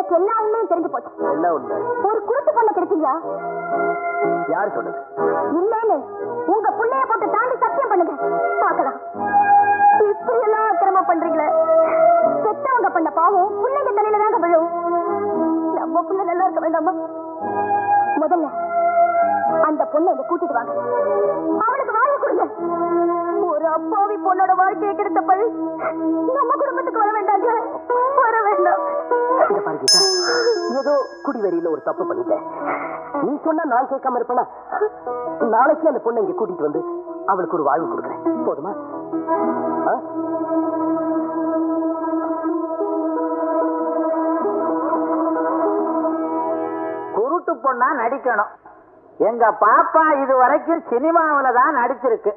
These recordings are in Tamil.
எனக்கு எல்லா உண்மையும் தெரிஞ்சு போச்சு. என்ன உண்மை? ஒரு குருட்டு பொண்ணை கிடைச்சீங்க. யார் சொன்னது? இல்லன்னு உங்க புள்ளைய போட்டு தாண்டி சத்தியம் பண்ணுங்க பாக்கலாம். இப்படி எல்லாம் அக்கிரமம் பண்றீங்களே. பெத்தவங்க பண்ண பாவம் புள்ளைங்க தலையில தாங்க விழும். நம்ம புள்ள நல்லா இருக்க வேண்டாமா? முதல்ல அந்த பொண்ணை இங்க கூட்டிட்டு வாங்க. அவளுக்கு வாங்கி கொடுங்க. ஒரு அப்பாவி பொண்ணோட வாழ்க்கையை கெடுத்த பழி நம்ம குடும்பத்துக்கு வர வேண்டாங்க. வர வேண்டாம். ஏதோ குடிவெறியில ஒரு தப்பு பண்ணிட்டேன். நீ சொன்னா நான் கேட்காம இருப்பேனா? நாளைக்கு அந்த பொண்ணை இங்க கூட்டிட்டு வந்து அவளுக்கு ஒரு வாழ்வு கொடுக்குறேன். போதுமா? குருட்டு பொண்ணா நடிக்கணும். எங்க பாப்பா இது வரைக்கும் சினிமாவில தான் நடிச்சிருக்கு.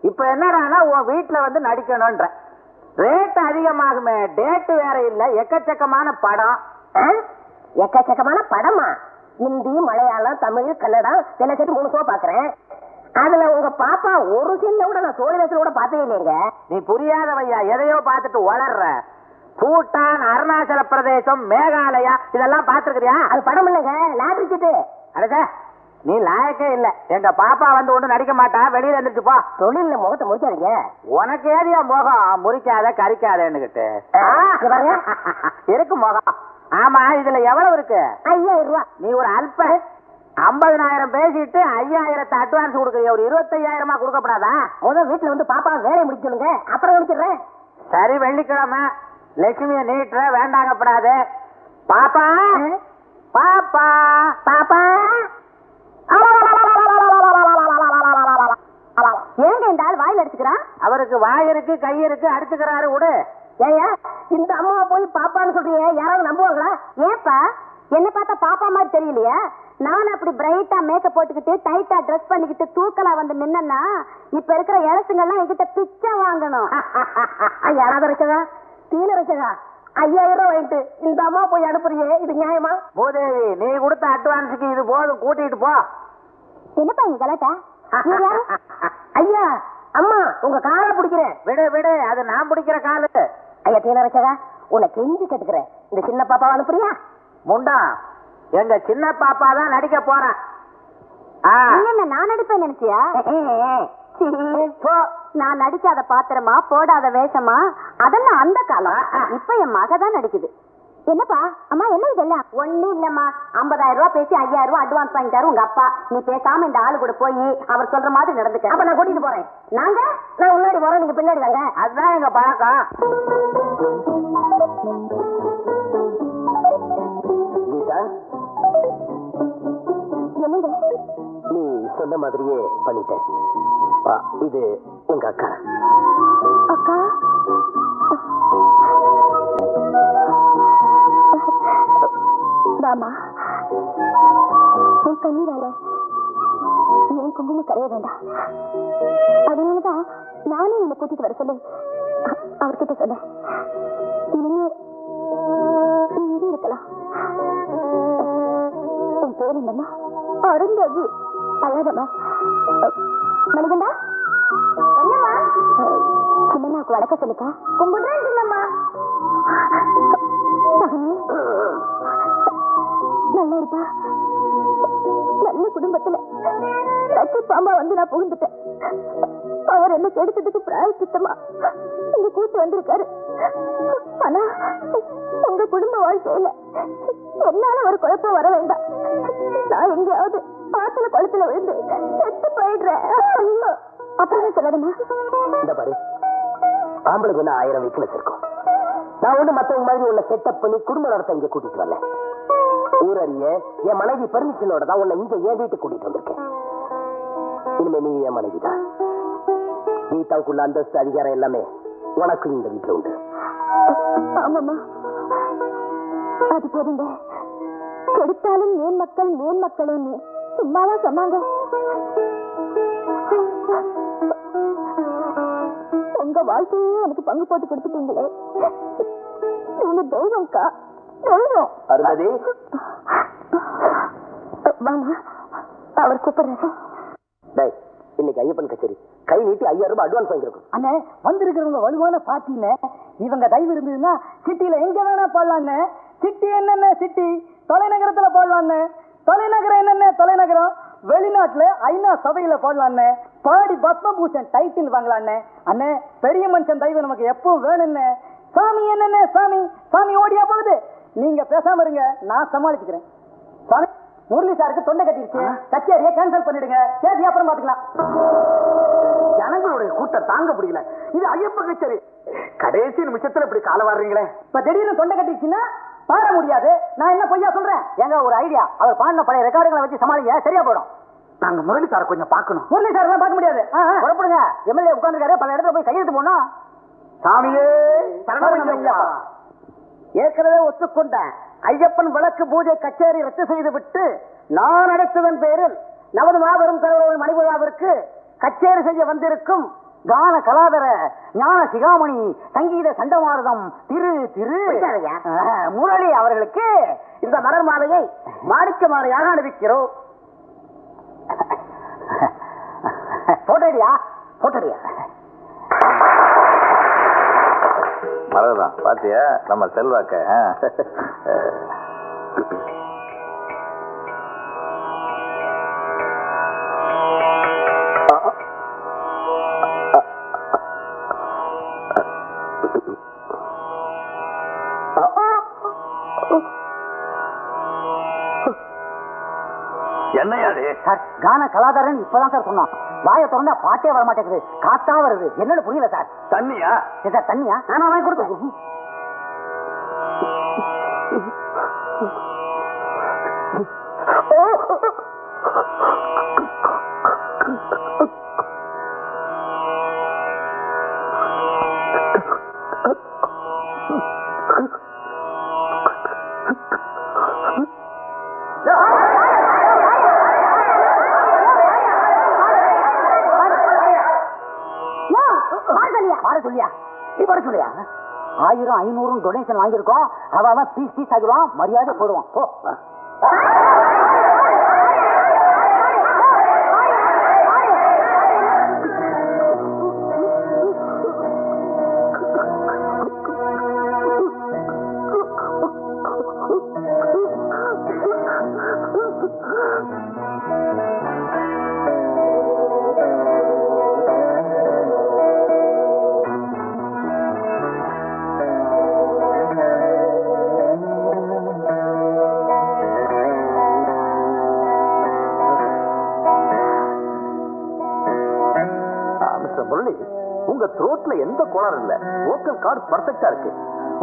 இப்ப என்னடானா உன் வீட்டுல வந்து நடிக்கணும்ன்ற. ரேட் அதிகமாகுமே, டேட் வேற இல்ல. எக்கச்சக்கமான படம். எக்கச்சக்கமான படமா? ஹிந்தி, மலையாளம், தமிழ், கன்னடம் எல்லாம் சேர்த்து 3 ஷோ பாக்குறேன். அதுல உங்க பாப்பா ஒரு சீன்ல கூட நான் சோழிவேசல கூட பார்த்தே இல்லைங்க. நீ புரியாதவையா, எதையோ பார்த்துட்டு வளர்ற. பூட்டான், அருணாச்சல பிரதேசம், மேகாலயா இதெல்லாம் பாத்துருக்கியா? அது படம் இல்லைங்க, லாட்டரி சீட்டு. அடே, நீ லாயக்கே இல்ல. எங்க பாப்பா வந்து ஒண்ணு நடிக்க மாட்டா. வெளியில இருந்துட்டு போ. தொழில முகத்தை முடிக்காதீங்க. உனக்கு ஏரியா முகம் முறிக்காத கறிக்காதேன்னுகிட்டு இருக்கு முகம். ஆமா, இதுல எவ்வளவு இருக்கு? 5000 ரூபாய். நீ ஒரு அல்ப 50,000 பேசிட்டு 5000 அட்வான்ஸ் கொடுக்குறிய. ஒரு 25,000 கொடுக்கப்படாதா? முதல் வீட்டுல வந்து பாப்பா வேலையை முடிக்கணுங்க, அப்புறம் முடிச்சிடுறேன். சரி, வெள்ளிக்கிழமை லட்சுமிய நீட்டுற. வேண்டாங்கப்படாது. பாப்பா பாப்பா பாப்பா. ஏங்க இந்த ஆள் வாயில் அடிச்சுக்கிறான்? அவருக்கு வாய் இருக்கு, கை இருக்கு, அடிச்சுக்கிறாரு. விடு. ஏயா, இந்த அம்மாவை போய் பாப்பான்னு சொல்றீங்க, யாராவது நம்புவாங்களா? ஏப்பா, என்ன பார்த்தா பாப்பா மாதிரி தெரியலையா? நான் அப்படி பிரைட்டா மேக்கப் போட்டுக்கிட்டு டைட்டா ட்ரெஸ் பண்ணிக்கிட்டு தூக்கலா வந்து நின்னா இப்ப இருக்கிற இலசுங்கள்லாம் என்கிட்ட பிச்சை வாங்கணும். யாராவது ரசகா, தீன ரசகா, 5000 ரூபாய் வாங்கிட்டு இந்த அம்மா போய் அனுப்புறியே, இது நியாயமா? பூதேவி, நீ கொடுத்த அட்வான்ஸுக்கு இது போதும், கூட்டிட்டு போ. என்னப்பா இங்க கலாட்டா? ஐயா, அம்மா உங்க காலை பிடிக்கிறேன். விடு விடு, அது நான் பிடிக்கிற காலு. ஐயா தீன ரசகா, உன்னை கெஞ்சி கேட்டுக்கிறேன், இந்த சின்ன பாப்பாவை அனுப்புறியா? முண்டா, எங்க சின்ன பாப்பா தான் நடிக்க போறேன். என்ன நான் நடிப்பேன் நினைச்சியா? நான் நடிக்காத பாத்திரமா, போடாத வேஷமா, அதெல்லாம் அந்த காலம். இப்ப என் மகதான் நடிக்குது. என்னப்பா அம்மா, என்ன இதெல்லாம்? ஒண்ணு இல்லம்மா, 50,000 ரூபாய் பேசி 5000 ரூபாய் அட்வான்ஸ் வாங்கிட்டாரு உங்க அப்பா. நீ பேசாம இந்த ஆளு கூட போய் அவர் சொல்ற மாதிரி நடந்துக்க. அப்ப நான் கூட்டிட்டு போறேன். நான் முன்னாடி போறேன், நீங்க பின்னாடி வாங்க. அதுதான் எங்க பழக்கம். என்னங்க? நீ சொன்ன மாதிரியே பண்ணிட்டேன். இது உங்க அக்கா. அக்கா, வாமா. உன் கண்ணீரால என் குங்குமம் கரைய வேண்டாம். அதனாலதான் நானே என்னை கூட்டிட்டு வர சொல்லி அவர்கிட்ட சொன்னேன். இனிமே நீ இங்கே இருக்கலாம். உன் பேர் என்னம்மா? அருந்ததி. அழகம்மா. மணிகண்டா, என்னம்மா? சின்னம்மாவுக்கு வழக்க சொல்லுக்கா. கும்பிடுறேன் சின்னம்மா. நல்லா இருப்பா. நல்ல குடும்பத்துல லட்ச பாம்பா வந்து நான் புகுந்துட்டேன். அவர் என்ன கெடுத்ததுக்கு பிராயச்சித்தமா இங்க கூட்டு வந்திருக்காரு. ஆனா உங்க குடும்ப வாழ்க்கையில என்னால ஒரு குழப்பம் வர வேண்டாம். நான் எங்கேயாவது ஆத்துல குளத்துல விழுந்து செத்து போயிடுறேன். அப்புறம் சொல்லணுமா? இந்த பாரு, ஆம்பளுக்கு என்ன 1000 வீக்னஸ் இருக்கும். நான் ஒண்ணு மத்தவங்க மாதிரி உன்னை செட்டப் பண்ணி குடும்ப நடத்த இங்க கூட்டிட்டு வரல. ஊரறிய என் மனைவி பெர்மிஷனோட தான் உன்னை இங்க என் வீட்டுக்கு கூட்டிட்டு வந்திருக்கேன். இனிமே நீ என் மனைவி தான். கீதாவுக்குள்ள அந்தஸ்து, அதிகாரம் எல்லாமே உனக்கும் இந்த வீட்டுல உண்டு. ஆமாமா, அது போதுங்க. கெடுத்தாலும் மேன்மக்கள் மேன்மக்களேன்னு சும்மாவா சொன்னாங்க? உங்க வாழ்க்கையே எனக்கு பங்கு போட்டு கொடுத்துட்டீங்களே. நீங்க தெய்வம்க்கா, தெய்வம். அருந்ததி, வாமா, அவர் கூப்பிடுறாரு. இன்னைக்கு ஐயப்பன் கச்சேரி. கை நீட்டி 5000 ரூபாய் அட்வான்ஸ் வாங்கிருக்கும். அண்ணே, வந்திருக்கிறவங்க வலுவான பார்ட்டியில இவங்க தயவு இருந்ததுன்னா சிட்டியில எங்க வேணா பாடலான்னு, சிட்டி என்னென்ன சிட்டி தலைநகரத்துல பாடலான்னு, தலைநகரம் என்னென்ன தலைநகரம் வெளிநாட்டுல ஐநா சபையில பாடலான்னு, பாடி பத்மபூஷன் டைட்டில் வாங்கலான்னு. அண்ணே பெரிய மனுஷன் தெய்வம் நமக்கு எப்பவும் வேணும்னு. சாமி என்னென்ன சாமி சாமி ஓடியா போகுது, நீங்க பேசாம இருங்க, நான் சமாளிச்சுக்கிறேன். சாமி முரளி சாருக்கு தொண்டை கட்டிருச்சு, கச்சேரியை கேன்சல் பண்ணிடுங்க, கேசி அப்புறம் பாத்துக்கலாம். ஜனங்களுடைய கூட்டம் தாங்க முடியல, இது ஐயப்ப கச்சேரி. கடைசி நிமிஷத்துல இப்படி கால வர்றீங்களே. இப்ப திடீர்னு தொண்டை கட்டிருச்சுன்னா பாட முடியாது. நான் என்ன பொய்யா சொல்றேன்? எங்க ஒரு ஐடியா, அவர் பாடின பழைய ரெக்கார்டுகளை வச்சு சமாளிங்க, சரியா போயிடும். நாங்க முரளி சார் கொஞ்சம் பார்க்கணும். முரளி சார் எல்லாம் பார்க்க முடியாது. புறப்படுங்க, எம்எல்ஏ உட்கார்ந்துருக்காரு, பல இடத்துல போய் கையெழுத்து போடணும். சாமியே சரணமையா. ஏற்கனவே ஒத்துக்கொண்ட ஐயப்பன் விளக்கு பூஜை கச்சேரி ரத்து செய்து விட்டு நான் நடத்துவதன் பேரில் நமது மாபெரும் தலைவர்கள் மணிவிழாவிற்கு கச்சேரி செய்ய வந்திருக்கும் கான கலாதர ஞான சிகாமணி சங்கீத சண்டமாரதம் திரு திரு முரளி அவர்களுக்கு இந்த மலர் மாலையை மாணிக்க மாலையாக அணிவிக்கிறோம். போட்டடியா போட்டடியா மலர்தான் பாத்தியா நம்ம செல்வாக்க. என்னையாது சார் கான கலாதாரன் இப்பதான் சார் சொன்னான். வாயை திறந்தா பாட்டே வர மாட்டேங்குது, காத்தா வருது, என்னன்னு புரியல சார். தண்ணியா சார் தண்ணியா? ஆமா வாங்கி கொடுக்க. சொல்லியா நீ பட சொல்லியா? 1000 500 டொனேஷன் வாங்கியிருக்கோம், அவன் பீஸ் பீஸ் ஆகிடுவான், மரியாதை போடுவான். போ முரளி, உங்க த்ரோட்ல எந்த கோளாறு இல்ல, வோக்கல் கார்டு பர்ஃபெக்ட்டா இருக்கு.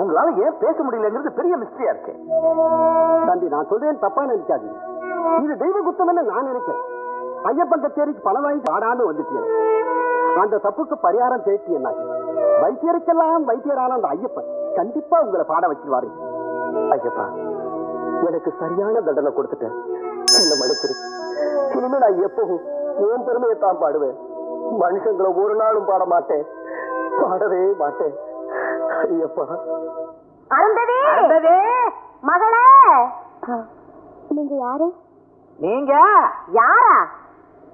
உங்களால ஏன் பேச முடியலங்கிறது பெரிய மிஸ்டரியா இருக்கு. தம்பி நான் சொல்றேன், தப்பா நினைக்காதீங்க. இது தெய்வ குத்தம்னு நான் நினைக்கிறேன். ஐயப்பன் கச்சேரிக்கு பணம் வாங்கி பாடாம வந்துட்டேன். அந்த தப்புக்கு பரிகாரம் சேர்த்து என்ன? வைத்தியருக்கெல்லாம் வைத்தியரான அந்த ஐயப்பன் கண்டிப்பா உங்களை பாட வச்சிருவாரு. ஐயப்பா, எனக்கு சரியான தண்டனை கொடுத்துட்டேன், என்ன மன்னிச்சிரு. இனிமே நான் எப்பவும் உன் பெருமையை தான் பாடுவேன். மனுஷங்களை ஒரு நாளும் பாட மாட்டேன், பாடவே மாட்டேன். ஐயப்பா. அருந்ததி மகளே, நீங்க யாரு? நீங்க யாரா?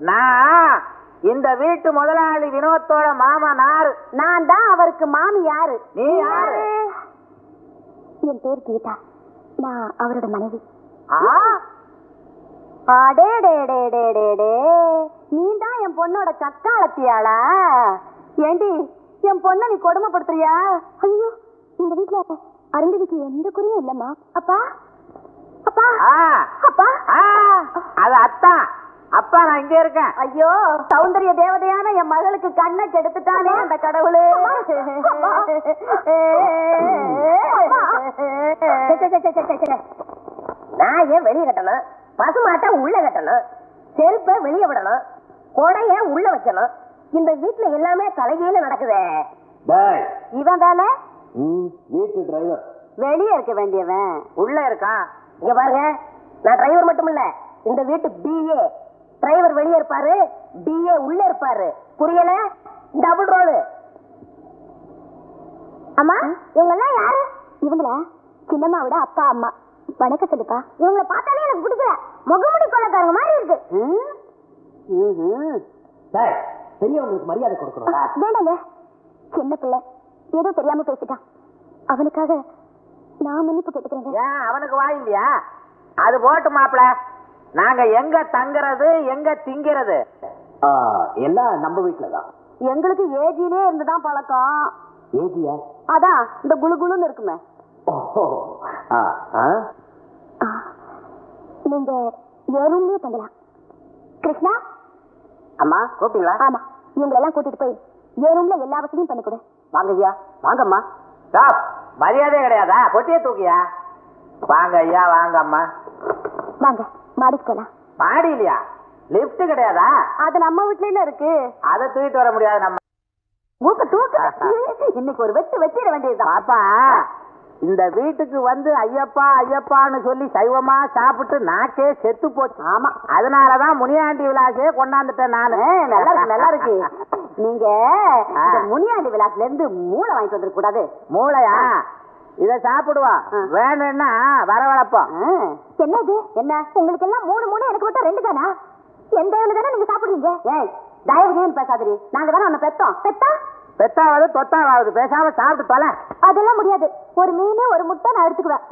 நான் இந்த வீட்டு முதலாளி வினோத்தோட மாமா நாரு. நான் தான் அவருக்கு மாமி. யாரு நீ? யாரு? என் பேர் கீதா, நான் அவரோட மனைவி. நீ தான் என் பொண்ணோட சக்காலத்தியாளா? ஏண்டி என் பொண்ண நீ கொடுமைப்படுத்துறியா? ஐயோ, இந்த வீட்டுல அருந்ததிக்கு எந்த குறையும் இல்லம்மா. அப்பா அப்பா அப்பா, அது அத்தா. அப்பா நான் இங்க இருக்கேன். ஐயோ, சௌந்தரிய தேவதையான என் மகளுக்கு கண்ணை கெடுத்துட்டானே அந்த கடவுளே. நான் ஏன் வெளியே கட்டணும்? பசுமாட்டை உள்ள கட்டணும், செருப்பை வெளியே விடணும், கொடைய உள்ள வைக்கணும். இந்த வீட்டுல எல்லாமே தலைகீழ நடக்குதே. இவன் தானே வீட்டு டிரைவர்? வெளியே இருக்க வேண்டியவன் உள்ள இருக்கான். இங்க பாருங்க, நான் டிரைவர் மட்டும் இல்ல, இந்த வீட்டு பிஏ. டிரைவர் வெளியே இருப்பாரு, பிஏ உள்ள இருப்பாரு. புரியல? Double role. அம்மா, இவங்க எல்லாம் யாரு? இவங்களா சின்னம்மாவோட அப்பா அம்மா. வணக்கம் சொல்லுப்பா. இவங்களை பார்த்தாலே எனக்கு பிடிக்கல, முகமுடி கொள்ளக்காரங்க மாதிரி இருக்கு. பெரியவங்களுக்கு மரியாதை கொடுக்கணும். வேண்டாங்க, சின்ன பிள்ளை ஏதோ தெரியாம பேசிட்டான். அவனுக்காக நான் மன்னிப்பு கேட்டுக்கிறேங்க. ஏன் அவனுக்கு வாய் இல்லையா? அது போட்டு மாப்பிள, நாங்க எங்க தங்குறது எங்க திங்கிறது எல்லாம் நம்ம வீட்டுலதான். எங்களுக்கு ஏஜிலே இருந்துதான் பழக்கம். ஏஜியா? அதான் இந்த குளு குளுன்னு இருக்குமே. நீங்க ஏறும்லயே தங்கலாம். கிருஷ்ணா அம்மா கூப்பிட்டீங்களா? ஆமா, இவங்க எல்லாம் கூட்டிட்டு போய் ஏறும்ல எல்லா வசதியும் பண்ணி கொடு. வாங்க ஐயா, வாங்கம்மா. மரியாதை கிடையாதா? பொட்டிய தூக்கியா? வாங்க ஐயா, வாங்க அம்மா. வாங்க மாடிக்கு போலாம். மாடி இல்லையா? லிப்ட் கிடையாதா? அது நம்ம வீட்ல இருக்கு. அதை தூக்கிட்டு வர முடியாது. நம்ம மூக்க தூக்கு. இன்னைக்கு ஒரு வெட்டு வெட்டிட வேண்டியதுதான். பாப்பா, இந்த வீட்டுக்கு வந்து ஐயப்பா ஐயப்பான்னு சொல்லி சைவமா சாப்பிட்டு நாக்கே செத்து போச்சு. ஆமா, அதனாலதான் முனியாண்டி விலாசே கொண்டாந்துட்டேன் நானு. நல்லா இருக்கு, நல்லா இருக்கு. நீங்க முனியாண்டி விலாஸ்ல இருந்து மூளை வாங்கிட்டு வந்துருக்க கூடாது. மூளையா? இத சாப்பிடுவா, வேணும்னா வரவழைப்போம். என்ன இது? என்ன உங்களுக்கு எல்லாம் 3 3, எனக்கு மட்டும் 2 தானா? எந்த அளவுல தானே நீங்க சாப்பிடுறீங்க? ஏய், தயவுகேன்னு பேசாதீரி. நாங்க தானே உன்னை பெத்தோம். பெத்தாவது தொத்தாவது, பேசாம சாப்பிட்டு தொலை. அதெல்லாம் முடியாது. ஒரு மீன் ஒரு முட்டை நான் எடுத்துக்குவேன்.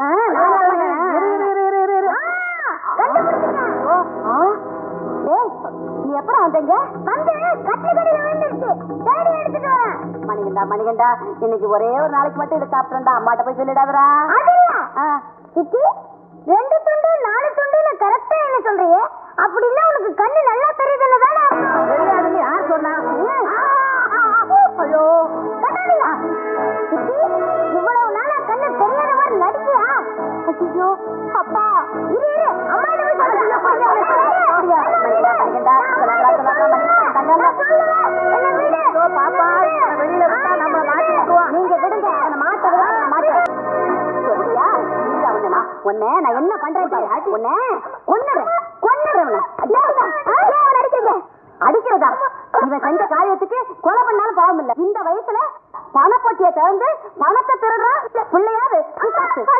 நீ எப்ப வந்தீங்க? வந்து கட்டில விழுந்துருச்சு. தேடி எடுத்துட்டு வரேன். மணிகண்டா, இன்னைக்கு ஒரே ஒரு நாளைக்கு மட்டும் இதை சாப்பிட்டா அம்மாட்ட போய் சொல்லிடாதரா. சித்தி, 2 துண்டு 4 துண்டு கரெக்டா என்ன சொல்றீங்க? அப்படின்னா உனக்கு கண்ணு நல்லா தெரியுதுன்னு தானே? தெரியாதுன்னு யார் சொன்னா? ஐயோ, சித்தி, இவ்வளவு நாளா கண்ணு தெரியாத மாதிரி நடிக்கியா? ஐயோ அப்பா, இரு அம்மா நீங்க விடுங்க, அவனை மாட்டேன். சொல்லியா? உன்னை நான் என்ன பண்றேன் பாரு. உன்னை கொன்னுறேன். அடிக்கிறதா? இவன் செஞ்ச காரியத்துக்கு கொலை பண்ணாலும் பாவம் இல்ல. இந்த வயசுல பணப்பட்டிய திறந்து பணத்தை திருடுறான் பிள்ளையாரு.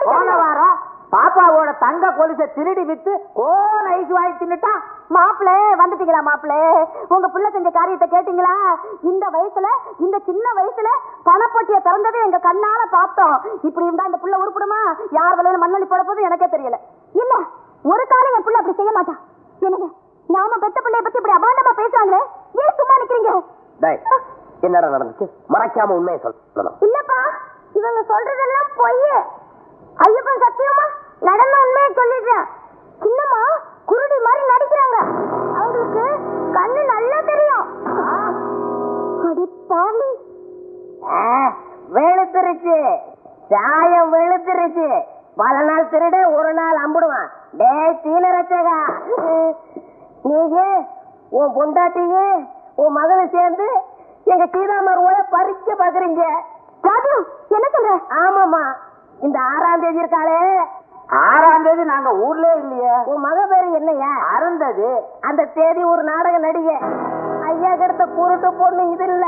போன வாரம் பாப்பாவோட தங்க கொலுசை திருடி வித்து கோன் ஐஸ் வாங்கி தின்னுட்டா. மாப்பிளே வந்துட்டீங்களா? மாப்பிளே, உங்க புள்ள செஞ்ச காரியத்தை கேட்டீங்களா? இந்த வயசுல, இந்த சின்ன வயசுல பணப்பட்டிய திறந்தது எங்க கண்ணால பார்த்தோம். இப்படி இருந்தா இந்த புள்ள உருப்படுமா? யார் வலையில மண்ணொலி போட போது எனக்கே தெரியல. இல்ல, ஒரு காலம் என் புள்ள அப்படி செய்ய மாட்டான். என்னங்க, நாம பெத்த பிள்ளைய பத்தி இப்படி அபாண்டமா பேசுறாங்களே, ஏன் சும்மா நிக்கிறீங்க? என்னடா நடந்துச்சு? மறைக்காம உண்மையை சொல்லணும். இல்லப்பா, இவங்க சொல்றதெல்லாம் பொய். ஐயப்பன் சத்தியமா நடந்த உண்மையை சொல்லிடுறேன். சின்னம்மா குருடி மாதிரி நடிக்கிறாங்க. அவங்களுக்கு கண்ணு நல்லா தெரியும். அடி பாவி, வெளுத்துருச்சு, சாயம் வெளுத்துருச்சு. பல நாள் திருட ஒரு நாள் அம்பிடுவான். டே தீனரச்சகா, நீங்க உன் பொண்டாட்டியே உன் மகளும் சேர்ந்து எங்க சீதாமருவோட பறிக்க பாக்குறீங்க. ராஜு, என்ன சொல்ற? ஆமாமா, இந்த 6ஆம் தேதி இருக்காளே, 6ஆம் தேதி நாங்க ஊர்லயே இல்லையே. உன் மக பேரு என்னையா? அருந்தது. அந்த தேதி ஒரு நாடக நடிகை. ஐயா கிட்ட குருட்டு பொண்ணு இது இல்ல,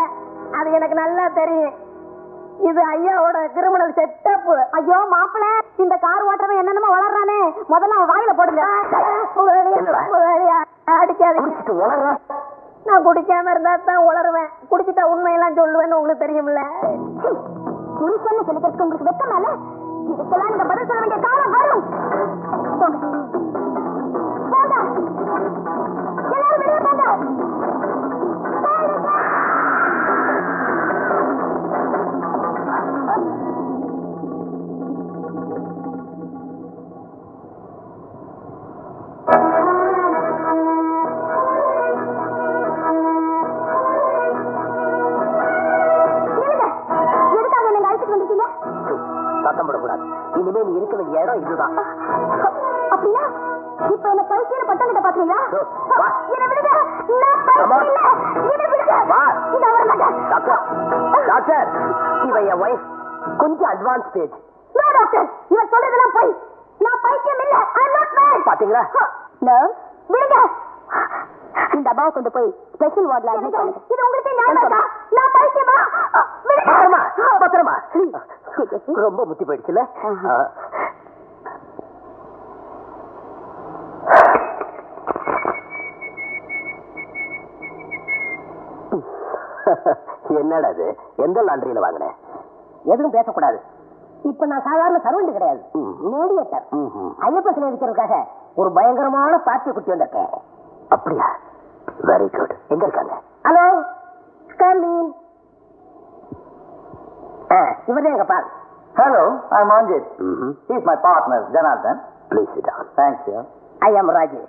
அது எனக்கு நல்லா தெரியும். இது ஐயாவோட கிரிமினல் செட்டப். ஐயோ மாப்பிள, இந்த கார் ஓட்டுறவன் என்னென்னமோ வளர்றானே, முதல்ல அவன் வாயில போடுங்க. அடிக்காது. நான் குடிக்காம இருந்தா தான் உளருவேன், குடிச்சிட்டா உண்மையெல்லாம் சொல்லுவேன்னு உங்களுக்கு தெரியும்ல. புருஷன்னு சொல்லிக்கிறதுக்கு உங்களுக்கு வெக்கமால? இதுக்கெல்லாம் நீங்க பதில் சொல்ல வேண்டிய காலம் வரும். போங்க போங்க, எல்லாரும் வெளியே போங்க. இனிமே நீ இருக்க வேண்டிய இடம் இதுதான். அப்படின்னா இப்ப என்ன பைத்தியம் பட்டங்கிட்ட பாக்குறீங்களா? என்ன விடுங்க, டாக்டர், இவன் என் வைஃப், கொஞ்சம் அட்வான்ஸ் ஸ்டேஜ். நோ டாக்டர், இவன் சொல்றதெல்லாம் போய். நான் பைத்தியம் இல்ல. ஐ அம் நாட் மேட். பாத்தீங்களா? நோ, விடுங்க. இந்த அப்பாவை கொண்டு போய் ஸ்பெஷல் வார்ட்ல அட்மிட் பண்ணுங்க. இது உங்களுக்கு ஞாபகமா? நான் பைத்தியமா? பத்திரமா. ரொம்ப முத்தி போயிடுச்சுல. என்னடா அது? எந்த லாண்டரியில வாங்கினேன்? எதுவும் பேசக்கூடாது. இப்ப நான் சாதாரண சர்வெண்ட் கிடையாது, மீடியேட்டர். ஐயப்ப சிலை இருக்கிறதுக்காக ஒரு பயங்கரமான பார்ட்டி குட்டி வந்திருக்கேன். அப்படியா? Very good. எங்க இருக்காங்க? Hello, coming. இவரே எங்க பால். Hello, I'm Anjit. He's my partner, Janardhan. Please sit down. Thanks, you. I am Raji.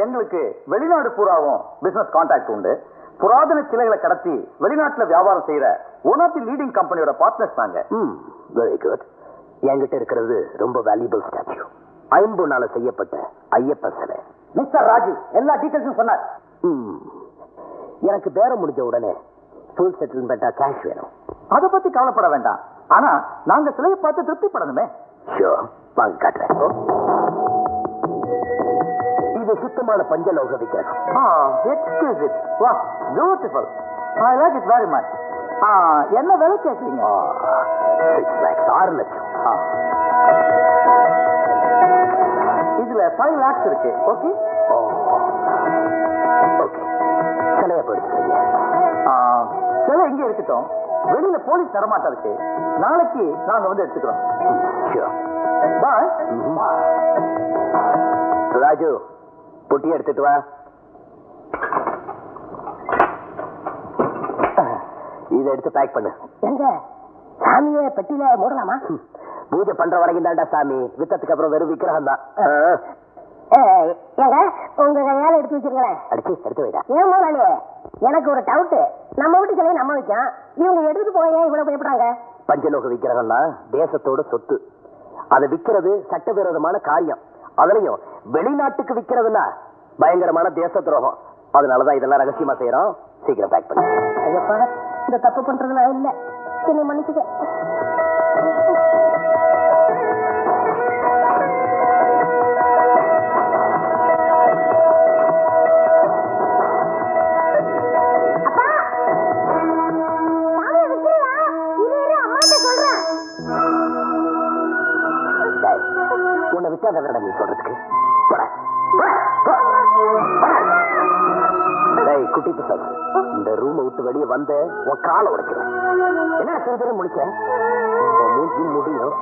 எங்களுக்கு வெளிநாடு பூராவும் பிசினஸ் கான்டாக்ட் உண்டு. புராதன சிலைகளை கடத்தி வெளிநாட்டுல வியாபாரம் செய்யற ஒன் ஆஃப் தி லீடிங் கம்பெனியோட பார்ட்னர்ஸ் நாங்க. Very good. என்கிட்ட இருக்கிறது ரொம்ப வேல்யூபிள் ஸ்டாச்சு, ஐம்பொன்னால செய்யப்பட்ட ஐயப்ப சிலை. மிஸ்டர் ராஜி எல்லா டீடைல்ஸும் சொன்னார். எனக்கு பேரம் முடிஞ்ச உடனே ஃபுல் செட்டில்மெண்டா கேஷ் வேணும். அதை பத்தி கவலைப்பட வேண்டாம். ஆனா நாங்க சிலையை பார்த்து திருப்திப்படணுமே. ஷூர், வாங்க காட்டுறேன். இது சுத்தமான பஞ்சலோக விக்கிரகம். எக்ஸ்க்யூசிவ். வா, beautiful. I like it very much. என்ன விலை கேட்குறீங்க? 6 lakhs, 6 லட்சம். இதுல 5 lakhs இருக்கு. ஓகே ஓகே, சிலையை படுத்துறீங்க. சிலை எங்க இருக்கட்டும், வெளியில போலீஸ் தரமாட்டா இருக்கு. நாளைக்கு நாங்க வந்து எடுத்துக்கிறோம். ஷூர். பாய். ராஜு, பொட்டி எடுத்துட்டு வா. இதை எடுத்து பேக் பண்ணு. எங்க சாமியை பெட்டியில மூடலாமா? பூஜை பண்ற வரைக்கும் தான்டா சாமி, வித்தத்துக்கு அப்புறம் வெறும் விக்கிரகம் தான். ஏங்க உங்க கையால எடுத்து வச்சிருங்களேன். அடிச்சு எடுத்து வைடா. ஏன் முதலாளியே, எனக்கு ஒரு டவுட். நம்ம வீட்டு சிலையை நம்ம வைக்கோம், இவங்க எடுத்து போய் ஏன் இவ்வளவு பயப்படுறாங்க? பஞ்சலோக விக்கிரகம்னா தேசத்தோட சொத்து, அதை விக்கிறது சட்டவிரோதமான காரியம். அதுலயும் வெளிநாட்டுக்கு விக்கிறதுனா பயங்கரமான தேச துரோகம். அதனாலதான் இதெல்லாம் ரகசியமா செய்யறோம். சீக்கிரம் பேக் பண்ணு. ஐயப்பா, இந்த தப்பு பண்றது நான் இல்ல, என்னை மன்னிச்சுக்க. உன்னை விட்டா தான் நீ சொல்றதுக்கு. குட்டி புத்தகம், இந்த ரூமை விட்டு வெளியே வந்து உன் காலை உடைக்கிறேன். என்ன செஞ்சு முடிச்ச மூஞ்சி முடியும்.